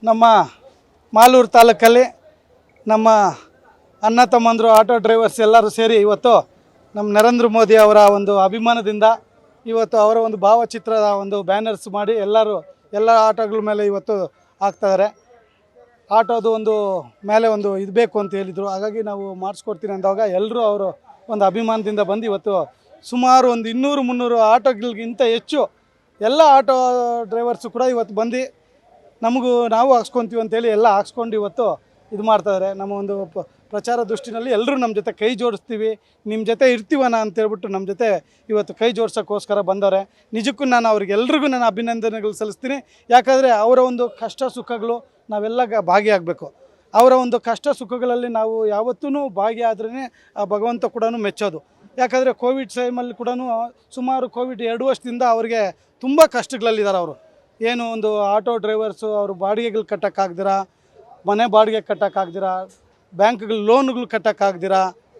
ನಮ್ಮ ಮಾಲೂರು ತಾಲೂಕಲ್ಲಿ ನಮ್ಮ ಅಣ್ಣ ತಮ್ಮಂದರು ಆಟೋ ಡ್ರೈವರ್ಸ್ ಎಲ್ಲರೂ ಸೇರಿ ಇವತ್ತು ನಮ್ಮ ನರೇಂದ್ರ ಮೋದಿ ಅವರ ಒಂದು ಅಭಿಮಾನದಿಂದ ಇವತ್ತು ಅವರ ಒಂದು ಭಾವಚಿತ್ರದ ಒಂದು ಬ್ಯಾನರ್ಸ್ ಮಾಡಿ ಎಲ್ಲ ಆಟೋಗಳ ಮೇಲೆ ಇವತ್ತು ಹಾಕ್ತಾಯಿದ್ದಾರೆ. ಆಟೋದು ಒಂದು ಮೇಲೆ ಒಂದು ಇದು ಬೇಕು ಅಂತ ಹೇಳಿದರು. ಹಾಗಾಗಿ ನಾವು ಮಾಡಿಸ್ಕೊಡ್ತೀನಿ ಅಂದಾಗ ಎಲ್ಲರೂ ಅವರು ಒಂದು ಅಭಿಮಾನದಿಂದ ಬಂದು ಇವತ್ತು ಸುಮಾರು ಒಂದು 200-300 ಆಟೋಗಳಿಗಿಂತ ಹೆಚ್ಚು ಎಲ್ಲ ಆಟೋ ಡ್ರೈವರ್ಸು ಕೂಡ ಇವತ್ತು ಬಂದು ನಾವು ಹಾಕ್ಸ್ಕೊತೀವಿ ಅಂತೇಳಿ ಎಲ್ಲ ಹಾಕ್ಸ್ಕೊಂಡು ಇವತ್ತು ಇದು ಮಾಡ್ತಾಯಿದ್ದಾರೆ. ನಮ್ಮ ಒಂದು ಪ್ರಚಾರ ದೃಷ್ಟಿನಲ್ಲಿ ಎಲ್ಲರೂ ನಮ್ಮ ಜೊತೆ ಕೈ ಜೋಡಿಸ್ತೀವಿ, ನಿಮ್ಮ ಜೊತೆ ಇರ್ತೀವಣ್ಣ ಅಂತೇಳ್ಬಿಟ್ಟು ನಮ್ಮ ಜೊತೆ ಇವತ್ತು ಕೈ ಜೋಡಿಸೋಕ್ಕೋಸ್ಕರ ಬಂದವ್ರೆ. ನಿಜಕ್ಕೂ ನಾನು ಅವ್ರಿಗೆಲ್ರಿಗೂ ನಾನು ಅಭಿನಂದನೆಗಳು ಸಲ್ಲಿಸ್ತೀನಿ. ಯಾಕಂದರೆ ಅವರ ಒಂದು ಕಷ್ಟ ಸುಖಗಳು ನಾವೆಲ್ಲ ಭಾಗಿಯಾಗಬೇಕು. ಅವರ ಒಂದು ಕಷ್ಟ ಸುಖಗಳಲ್ಲಿ ನಾವು ಯಾವತ್ತೂ ಭಾಗಿಯಾದ್ರೇ ಆ ಭಗವಂತ ಕೂಡ ಮೆಚ್ಚೋದು. ಯಾಕಂದರೆ ಕೋವಿಡ್ ಟೈಮಲ್ಲಿ ಕೂಡ ಸುಮಾರು ಕೋವಿಡ್ 2 ವರ್ಷದಿಂದ ಅವ್ರಿಗೆ ತುಂಬ ಕಷ್ಟಗಳಲ್ಲಿದ್ದಾರೆ. ಅವರು ಏನು ಒಂದು ಆಟೋ ಡ್ರೈವರ್ಸು ಅವರು ಬಾಡಿಗೆಗಳು ಕಟ್ಟೋಕ್ಕಾಗ್ದಿರ, ಮನೆ ಬಾಡಿಗೆ ಕಟ್ಟೋಕ್ಕಾಗ್ದಿರ, ಬ್ಯಾಂಕ್ಗಳು ಲೋನ್ಗಳು ಕಟ್ಟೋಕ್ಕಾಗ್ದಿರ,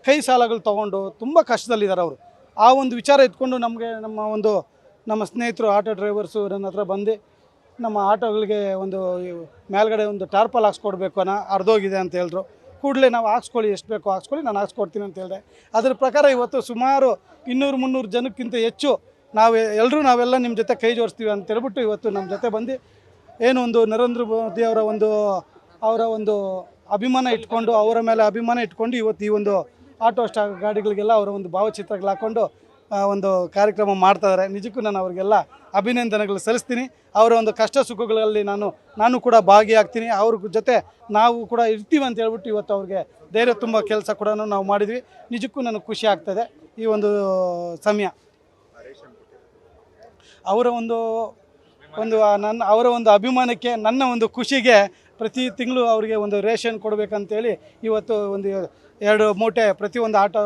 ಕೈ ಸಾಲಗಳು ತೊಗೊಂಡು ತುಂಬ ಕಷ್ಟದಲ್ಲಿದ್ದಾರೆ ಅವರು. ಆ ಒಂದು ವಿಚಾರ ಇಟ್ಕೊಂಡು ನಮ್ಮ ಸ್ನೇಹಿತರು ಆಟೋ ಡ್ರೈವರ್ಸು ನನ್ನ ಹತ್ರ ಬಂದು ನಮ್ಮ ಆಟೋಗಳಿಗೆ ಒಂದು ಮೇಲ್ಗಡೆ ಒಂದು ಟಾರ್ಪಲ್ ಹಾಕ್ಸ್ಕೊಡ್ಬೇಕು ಅರ್ಧೋಗಿದೆ ಅಂತ ಹೇಳಿದ್ರು. ಕೂಡಲೇ ನಾವು ಹಾಕ್ಸ್ಕೊಳ್ಳಿ, ಎಷ್ಟು ಬೇಕೋ ಹಾಕ್ಸ್ಕೊಳ್ಳಿ, ನಾನು ಹಾಕ್ಸ್ಕೊಡ್ತೀನಿ ಅಂತ ಹೇಳಿದೆ. ಅದರ ಪ್ರಕಾರ ಇವತ್ತು ಸುಮಾರು 200-300 ಜನಕ್ಕಿಂತ ಹೆಚ್ಚು ನಾವೆಲ್ಲ ನಿಮ್ಮ ಜೊತೆ ಕೈ ಜೋಡಿಸ್ತೀವಿ ಅಂತ ಹೇಳ್ಬಿಟ್ಟು ಇವತ್ತು ನಮ್ಮ ಜೊತೆ ಬಂದು ಏನು ಒಂದು ನರೇಂದ್ರ ಮೋದಿ ಅವರ ಒಂದು ಅಭಿಮಾನ ಇಟ್ಕೊಂಡು ಅವರ ಮೇಲೆ ಅಭಿಮಾನ ಇಟ್ಕೊಂಡು ಇವತ್ತು ಈ ಒಂದು ಆಟೋ ಗಾಡಿಗಳಿಗೆಲ್ಲ ಅವರ ಒಂದು ಭಾವಚಿತ್ರಗಳು ಹಾಕ್ಕೊಂಡು ಒಂದು ಕಾರ್ಯಕ್ರಮ ಮಾಡ್ತಾಯಿದ್ದಾರೆ. ನಿಜಕ್ಕೂ ನಾನು ಅವರಿಗೆಲ್ಲ ಅಭಿನಂದನೆಗಳು ಸಲ್ಲಿಸ್ತೀನಿ. ಅವರ ಒಂದು ಕಷ್ಟ ಸುಖಗಳಲ್ಲಿ ನಾನು ಕೂಡ ಭಾಗಿಯಾಗ್ತೀನಿ. ಅವ್ರ ಜೊತೆ ನಾವು ಕೂಡ ಇರ್ತೀವಿ ಅಂತ ಹೇಳ್ಬಿಟ್ಟು ಇವತ್ತು ಅವ್ರಿಗೆ ಧೈರ್ಯ ತುಂಬ ಕೆಲಸ ಕೂಡ ನಾವು ಮಾಡಿದ್ವಿ. ನಿಜಕ್ಕೂ ನನಗೆ ಖುಷಿ ಆಗ್ತದೆ ಈ ಒಂದು ಸಮಯ. ಅವರ ಒಂದು ಅಭಿಮಾನಕ್ಕೆ, ನನ್ನ ಒಂದು ಖುಷಿಗೆ ಪ್ರತಿ ತಿಂಗಳು ಅವರಿಗೆ ಒಂದು ರೇಷನ್ ಕೊಡಬೇಕಂತೇಳಿ ಇವತ್ತು ಒಂದು 2 ಮೂಟೆ ಪ್ರತಿಯೊಂದು ಆಟೋ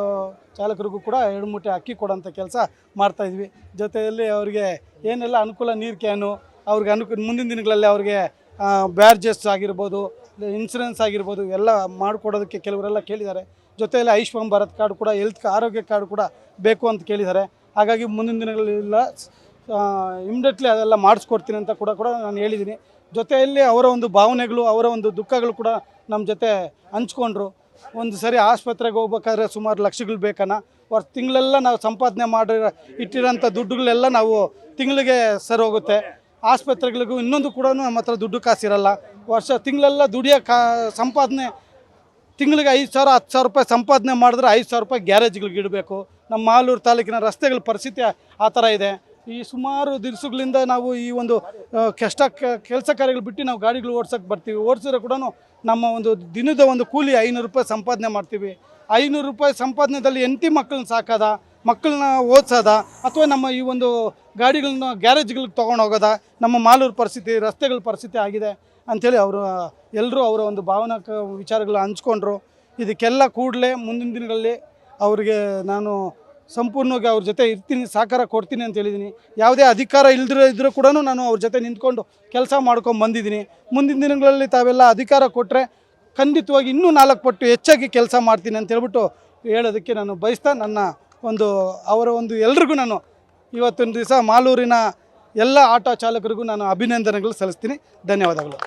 ಚಾಲಕರಿಗೂ ಕೂಡ 2 ಮೂಟೆ ಅಕ್ಕಿ ಕೊಡೋಂಥ ಕೆಲಸ ಮಾಡ್ತಾಯಿದ್ವಿ. ಜೊತೆಯಲ್ಲಿ ಅವರಿಗೆ ಏನೆಲ್ಲ ಅನುಕೂಲ, ನೀರು ಕ್ಯಾನು ಅವ್ರಿಗೆ ಮುಂದಿನ ದಿನಗಳಲ್ಲಿ ಅವ್ರಿಗೆ ಬ್ಯಾರ್ಜಸ್ ಆಗಿರ್ಬೋದು, ಇನ್ಸೂರೆನ್ಸ್ ಆಗಿರ್ಬೋದು ಎಲ್ಲ ಮಾಡಿಕೊಡೋದಕ್ಕೆ ಕೆಲವರೆಲ್ಲ ಕೇಳಿದ್ದಾರೆ. ಜೊತೆಯಲ್ಲಿ ಆಯುಷ್ಮಾನ್ ಭಾರತ್ ಕಾರ್ಡ್ ಕೂಡ, ಆರೋಗ್ಯ ಕಾರ್ಡ್ ಕೂಡ ಬೇಕು ಅಂತ ಕೇಳಿದ್ದಾರೆ. ಹಾಗಾಗಿ ಮುಂದಿನ ದಿನಗಳೆಲ್ಲ ಇಮಿಡಿಯೇಟ್ಲಿ ಅದೆಲ್ಲ ಮಾಡಿಸ್ಕೊಡ್ತೀನಿ ಅಂತ ಕೂಡ ನಾನು ಹೇಳಿದ್ದೀನಿ. ಜೊತೆಯಲ್ಲಿ ಅವರ ಒಂದು ಭಾವನೆಗಳು, ಅವರ ಒಂದು ದುಃಖಗಳು ಕೂಡ ನಮ್ಮ ಜೊತೆ ಹಂಚ್ಕೊಂಡ್ರು. ಒಂದು ಸರಿ ಆಸ್ಪತ್ರೆಗೆ ಹೋಗ್ಬೇಕಾದ್ರೆ ಸುಮಾರು ಲಕ್ಷಗಳು ತಿಂಗಳೆಲ್ಲ ನಾವು ಸಂಪಾದನೆ ಇಟ್ಟಿರೋಂಥ ದುಡ್ಡುಗಳೆಲ್ಲ ನಾವು ತಿಂಗಳಿಗೆ ಸರಿ ಹೋಗುತ್ತೆ. ಆಸ್ಪತ್ರೆಗಳಿಗೂ ಇನ್ನೊಂದು ಕೂಡ ನಮ್ಮ ಹತ್ರ ದುಡ್ಡು ಕಾಸಿರಲ್ಲ. ತಿಂಗಳೆಲ್ಲ ಸಂಪಾದನೆ ತಿಂಗಳಿಗೆ 5,000 10,000 ರೂಪಾಯಿ ಸಂಪಾದನೆ ಮಾಡಿದ್ರೆ 5,000 ರೂಪಾಯಿ ಗ್ಯಾರೇಜ್ಗಳಿಗೆ ಇಡಬೇಕು. ನಮ್ಮ ಮಾಲೂರು ತಾಲೂಕಿನ ರಸ್ತೆಗಳ ಪರಿಸ್ಥಿತಿ ಆ ಥರ ಇದೆ. ಈ ಸುಮಾರು ದಿವಸಗಳಿಂದ ನಾವು ಈ ಒಂದು ಕೆಲಸ ಕಾರ್ಯಗಳು ಬಿಟ್ಟು ನಾವು ಗಾಡಿಗಳು ಓಡ್ಸೋಕ್ಕೆ ಬರ್ತೀವಿ. ಓಡಿಸಿದ್ರೆ ಕೂಡ ನಮ್ಮ ಒಂದು ದಿನದ ಒಂದು ಕೂಲಿ 500 ರೂಪಾಯಿ ಸಂಪಾದನೆ ಮಾಡ್ತೀವಿ. 500 ರೂಪಾಯಿ ಸಂಪಾದನೆದಲ್ಲಿ ಹೆಂಡತಿ ಮಕ್ಕಳನ್ನ ಸಾಕೋದ, ಮಕ್ಕಳನ್ನ ಓದಿಸೋದ, ಅಥವಾ ನಮ್ಮ ಈ ಒಂದು ಗಾಡಿಗಳನ್ನ ಗ್ಯಾರೇಜ್ಗಳಿಗೆ ತೊಗೊಂಡು ಹೋಗೋದ, ನಮ್ಮ ಮಾಲೂರು ಪರಿಸ್ಥಿತಿ, ರಸ್ತೆಗಳ ಪರಿಸ್ಥಿತಿ ಆಗಿದೆ ಅಂಥೇಳಿ ಎಲ್ಲರೂ ಅವರ ಒಂದು ಭಾವನಾತ್ಮಕ ವಿಚಾರಗಳು ಹಂಚ್ಕೊಂಡ್ರು. ಇದಕ್ಕೆಲ್ಲ ಕೂಡಲೇ ಮುಂದಿನ ದಿನಗಳಲ್ಲಿ ಅವರಿಗೆ ನಾನು ಸಂಪೂರ್ಣವಾಗಿ ಅವ್ರ ಜೊತೆ ಇರ್ತೀನಿ, ಸಹಕಾರ ಕೊಡ್ತೀನಿ ಅಂತ ಹೇಳಿದ್ದೀನಿ. ಯಾವುದೇ ಅಧಿಕಾರ ಇದ್ದರೂ ಕೂಡ ನಾನು ಅವ್ರ ಜೊತೆ ನಿಂತ್ಕೊಂಡು ಕೆಲಸ ಮಾಡ್ಕೊಂಡು ಬಂದಿದ್ದೀನಿ. ಮುಂದಿನ ದಿನಗಳಲ್ಲಿ ತಾವೆಲ್ಲ ಅಧಿಕಾರ ಕೊಟ್ಟರೆ ಖಂಡಿತವಾಗಿ ಇನ್ನೂ 4 ಪಟ್ಟು ಹೆಚ್ಚಾಗಿ ಕೆಲಸ ಮಾಡ್ತೀನಿ ಅಂತ ಹೇಳ್ಬಿಟ್ಟು ಹೇಳೋದಕ್ಕೆ ನಾನು ಬಯಸ್ತಾ ಅವರ ಒಂದು ಎಲ್ರಿಗೂ ನಾನು ಇವತ್ತೊಂದು ದಿವಸ ಮಾಲೂರಿನ ಎಲ್ಲ ಆಟೋ ಚಾಲಕರಿಗೂ ನಾನು ಅಭಿನಂದನೆಗಳು ಸಲ್ಲಿಸ್ತೀನಿ. ಧನ್ಯವಾದಗಳು.